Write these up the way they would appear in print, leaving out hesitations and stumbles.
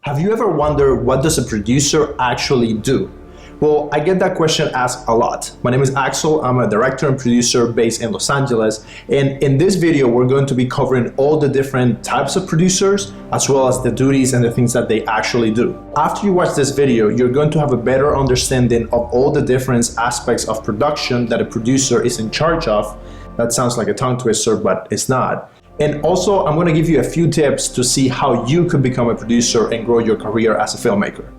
Have you ever wondered, what does a producer actually do? Well, I get that question asked a lot. My name is Axel. I'm a director and producer based in Los Angeles. And in this video, we're going to be covering all the different types of producers, as well as the duties and the things that they actually do. After you watch this video, you're going to have a better understanding of all the different aspects of production that a producer is in charge of. That sounds like a tongue twister, but it's not. And also, I'm going to give you a few tips to see how you could become a producer and grow your career as a filmmaker.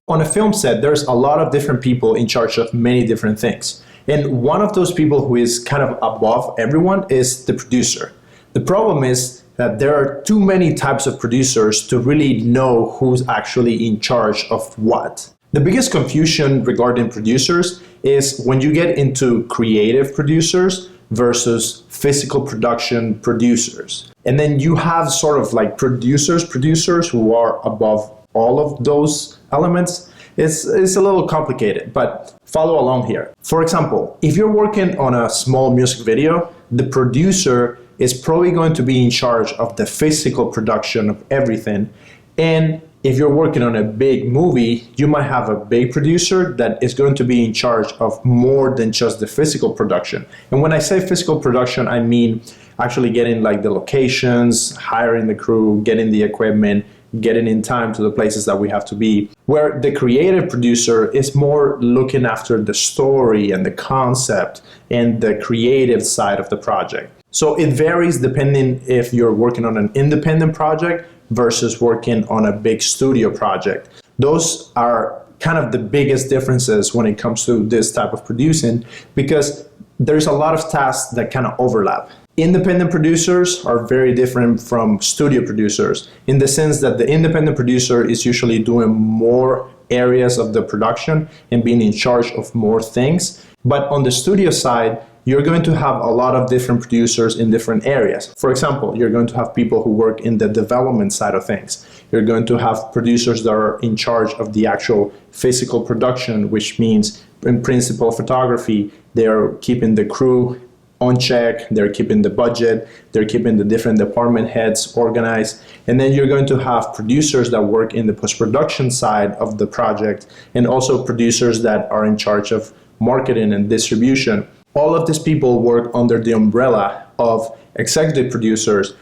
On a film set, there's a lot of different people in charge of many different things. And one of those people who is kind of above everyone is the producer. The problem is that there are too many types of producers to really know who's actually in charge of what. The biggest confusion regarding producers is when you get into creative producers versus physical production producers. And then you have sort of like producers who are above all of those elements. It's a little complicated, but follow along here. For example, if you're working on a small music video, the producer is probably going to be in charge of the physical production of everything. And if you're working on a big movie, you might have a big producer that is going to be in charge of more than just the physical production. And when I say physical production, I mean actually getting like the locations, hiring the crew, getting the equipment, getting in time to the places that we have to be, where the creative producer is more looking after the story and the concept and the creative side of the project. So it varies depending if you're working on an independent project versus working on a big studio project. Those are kind of the biggest differences when it comes to this type of producing, because there's a lot of tasks that kind of overlap. Independent producers are very different from studio producers in the sense that the independent producer is usually doing more areas of the production and being in charge of more things. But on the studio side, you're going to have a lot of different producers in different areas. For example, you're going to have people who work in the development side of things. You're going to have producers that are in charge of the actual physical production, which means in principal photography, they're keeping the crew on check, they're keeping the budget, they're keeping the different department heads organized. And then you're going to have producers that work in the post-production side of the project, and also producers that are in charge of marketing and distribution. All of these people work under the umbrella of executive producers,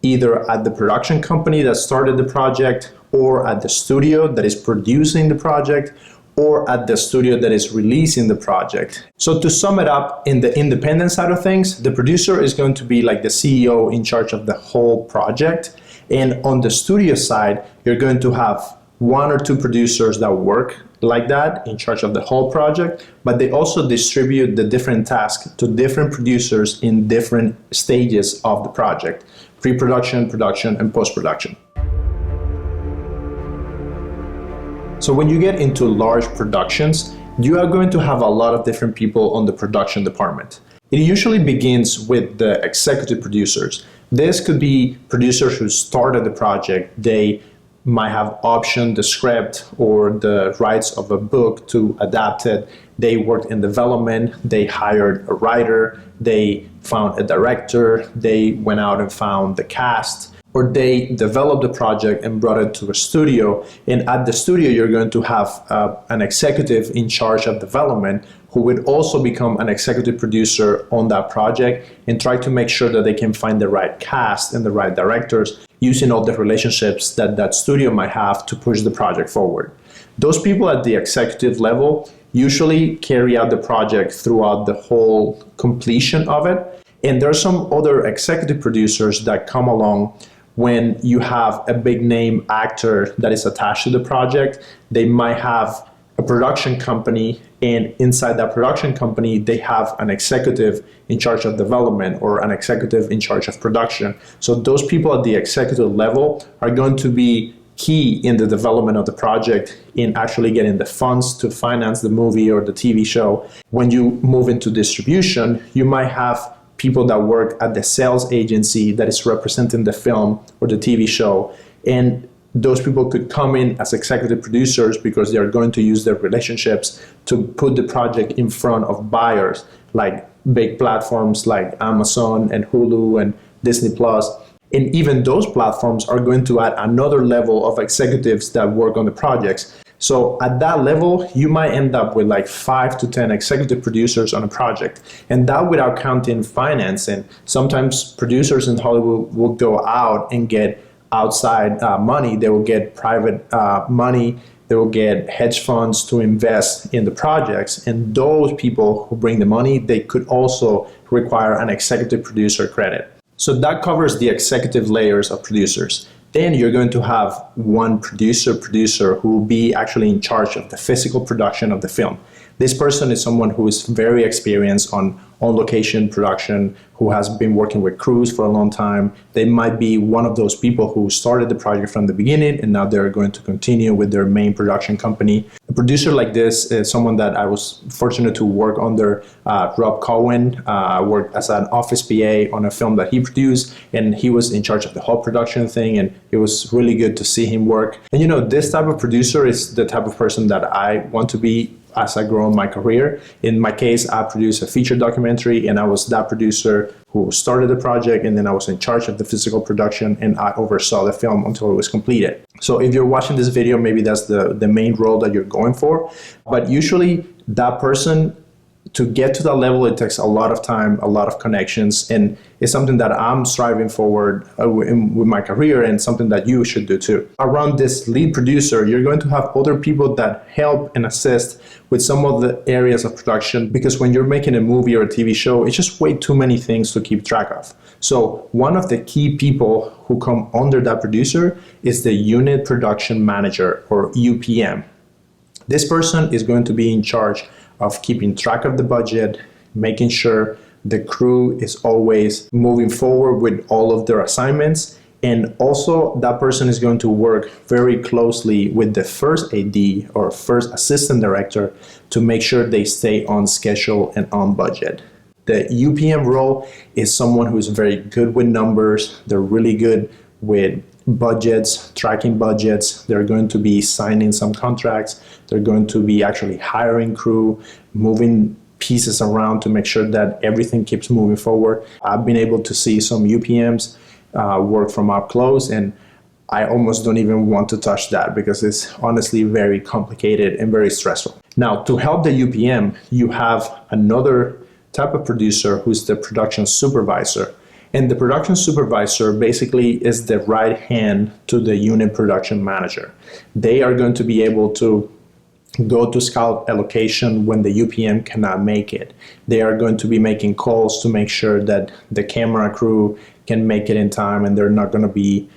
either at the production company that started the project, or at the studio that is producing the project, or at the studio that is releasing the project. So to sum it up, in the independent side of things, the producer is going to be like the CEO in charge of the whole project. And on the studio side, you're going to have one or two producers that work like that, in charge of the whole project, but they also distribute the different tasks to different producers in different stages of the project: pre-production, production, and post-production. So when you get into large productions, you are going to have a lot of different people on the production department. It usually begins with the executive producers. This could be producers who started the project. They might have optioned the script or the rights of a book to adapt it. They worked in development, they hired a writer, they found a director, they went out and found the cast, or they developed the project and brought it to a studio. And at the studio, you're going to have an executive in charge of development who would also become an executive producer on that project and try to make sure that they can find the right cast and the right directors, using all the relationships that that studio might have to push the project forward. Those people at the executive level usually carry out the project throughout the whole completion of it. And there are some other executive producers that come along when you have a big name actor that is attached to the project. They might have a production company, and inside that production company, they have an executive in charge of development or an executive in charge of production. So those people at the executive level are going to be key in the development of the project, in actually getting the funds to finance the movie or the TV show. When you move into distribution, you might have people that work at the sales agency that is representing the film or the TV show, and those people could come in as executive producers because they are going to use their relationships to put the project in front of buyers like big platforms like Amazon and Hulu and Disney Plus. And even those platforms are going to add another level of executives that work on the projects. So at that level, you might end up with like 5 to 10 executive producers on a project. And that without counting finance. And sometimes producers in Hollywood will go out and get outside money. They will get private money. They will get hedge funds to invest in the projects. And those people who bring the money, they could also require an executive producer credit. So that covers the executive layers of producers. Then you're going to have one producer who will be actually in charge of the physical production of the film. This person is someone who is very experienced on location production, who has been working with crews for a long time. They might be one of those people who started the project from the beginning and now they're going to continue with their main production company. A producer like this is someone that I was fortunate to work under, Rob Cohen. I worked as an office PA on a film that he produced, and he was in charge of the whole production thing, and it was really good to see him work. And you know, this type of producer is the type of person that I want to be as I grow in my career. In my case, I produced a feature documentary, and I was that producer who started the project, and then I was in charge of the physical production, and I oversaw the film until it was completed. So if you're watching this video, maybe that's the main role that you're going for. But usually that person, to get to that level, it takes a lot of time, a lot of connections, and it's something that I'm striving forward with my career, and something that you should do too. Around this lead producer, you're going to have other people that help and assist with some of the areas of production, because when you're making a movie or a TV show, it's just way too many things to keep track of. So one of the key people who come under that producer is the unit production manager, or UPM. This person is going to be in charge of keeping track of the budget, making sure the crew is always moving forward with all of their assignments. And also that person is going to work very closely with the first AD or first assistant director to make sure they stay on schedule and on budget. The UPM role is someone who's very good with numbers. They're really good with budgets, tracking budgets. They're going to be signing some contracts. They're going to be actually hiring crew, moving pieces around to make sure that everything keeps moving forward. I've been able to see some UPMs work from up close, and I almost don't even want to touch that because it's honestly very complicated and very stressful. Now, to help the UPM, you have another type of producer who's the production supervisor. And the production supervisor basically is the right hand to the unit production manager. They are going to be able to go to scout a location when the UPM cannot make it. They are going to be making calls to make sure that the camera crew can make it in time, and they're not going to be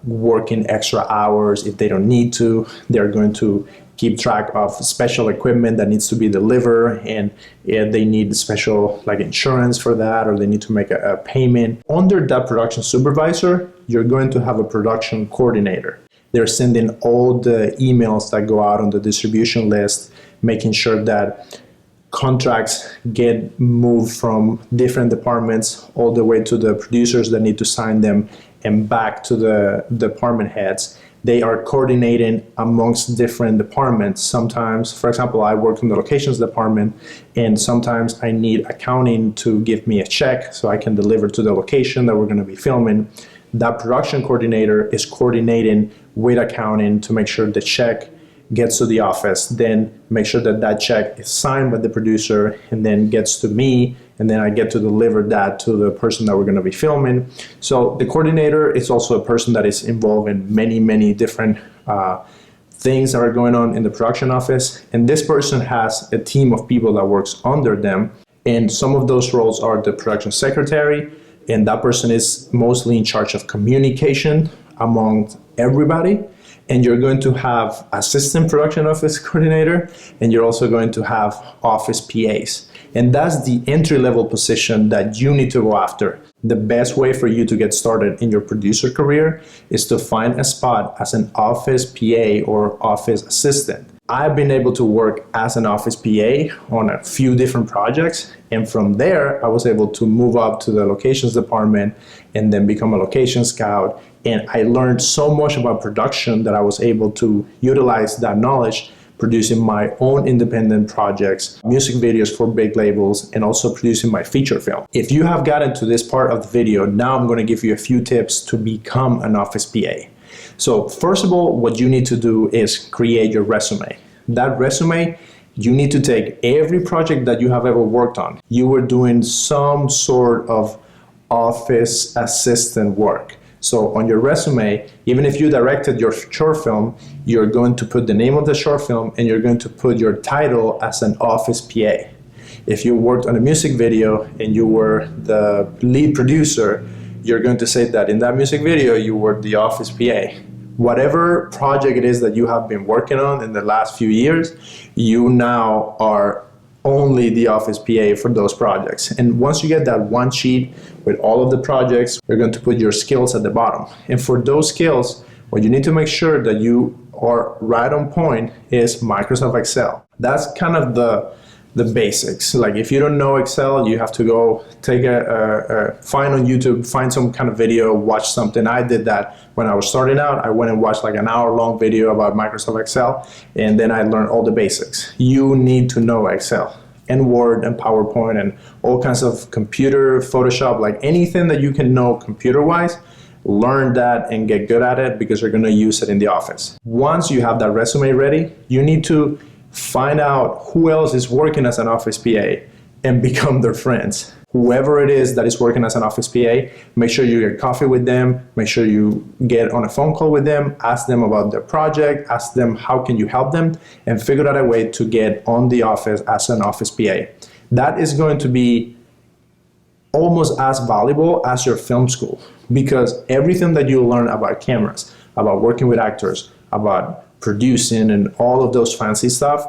working extra hours if they don't need to. They're going to keep track of special equipment that needs to be delivered, and if they need special like insurance for that, or they need to make a payment. Under that production supervisor, you're going to have a production coordinator. They're sending all the emails that go out on the distribution list, making sure that contracts get moved from different departments all the way to the producers that need to sign them, and back to the department heads. They are coordinating amongst different departments. Sometimes, for example, I work in the locations department, and sometimes I need accounting to give me a check so I can deliver to the location that we're going to be filming. That production coordinator is coordinating with accounting to make sure the check gets to the office, then make sure that that check is signed by the producer and then gets to me, and then I get to deliver that to the person that we're going to be filming. So the coordinator is also a person that is involved in many different things that are going on in the production office. And this person has a team of people that works under them. And some of those roles are the production secretary, and that person is mostly in charge of communication among everybody. And you're going to have assistant production office coordinator, and you're also going to have office PAs. And that's the entry-level position that you need to go after. The best way for you to get started in your producer career is to find a spot as an office PA or office assistant. I've been able to work as an office PA on a few different projects, and from there I was able to move up to the locations department and then become a location scout, and I learned so much about production that I was able to utilize that knowledge producing my own independent projects, music videos for big labels, and also producing my feature film. If you have gotten to this part of the video, now I'm going to give you a few tips to become an office PA. So first of all, what you need to do is create your resume. That resume, you need to take every project that you have ever worked on. You were doing some sort of office assistant work. So on your resume, even if you directed your short film, you're going to put the name of the short film and you're going to put your title as an office PA. If you worked on a music video and you were the lead producer, you're going to say that in that music video you were the office PA. Whatever project it is that you have been working on in the last few years, you now are only the office PA for those projects. And once you get that one sheet with all of the projects, you're going to put your skills at the bottom. And for those skills, what you need to make sure that you are right on point is Microsoft Excel. That's kind of the basics. Like if you don't know Excel, you have to go take find on YouTube, find some kind of video, watch something. I did that when I was starting out. I went and watched like an hour-long video about Microsoft Excel, and then I learned all the basics. You need to know Excel and Word and PowerPoint and all kinds of computer, Photoshop, like anything that you can know computer-wise. Learn that and get good at it because you're going to use it in the office. Once you have that resume ready, you need to find out who else is working as an office PA and become their friends. Whoever it is that is working as an office PA, make sure you get coffee with them, make sure you get on a phone call with them, ask them about their project, ask them how can you help them, and figure out a way to get on the office as an office PA. That is going to be almost as valuable as your film school, because everything that you learn about cameras, about working with actors, about producing and all of those fancy stuff,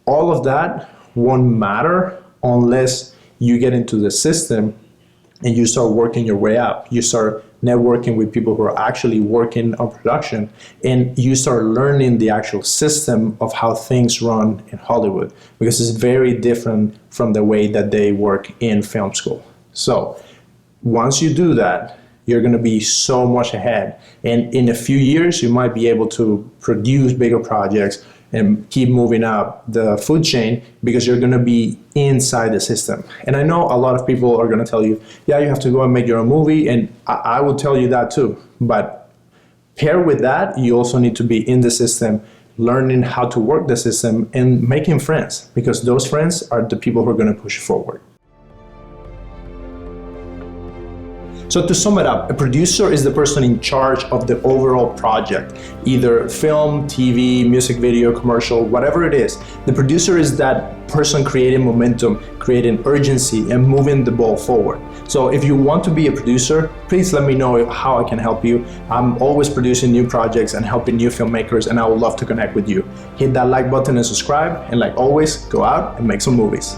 all of that won't matter unless you get into the system and you start working your way up. You start networking with people who are actually working on production, and you start learning the actual system of how things run in Hollywood, because it's very different from the way that they work in film school. So once you do that, you're going to be so much ahead. And in a few years, you might be able to produce bigger projects and keep moving up the food chain because you're going to be inside the system. And I know a lot of people are going to tell you, yeah, you have to go and make your own movie. And I will tell you that too. But paired with that, you also need to be in the system, learning how to work the system and making friends, because those friends are the people who are going to push you forward. So to sum it up, a producer is the person in charge of the overall project, either film, TV, music video, commercial, whatever it is. The producer is that person creating momentum, creating urgency, and moving the ball forward. So if you want to be a producer, please let me know how I can help you. I'm always producing new projects and helping new filmmakers, and I would love to connect with you. Hit that like button and subscribe, and like always, go out and make some movies.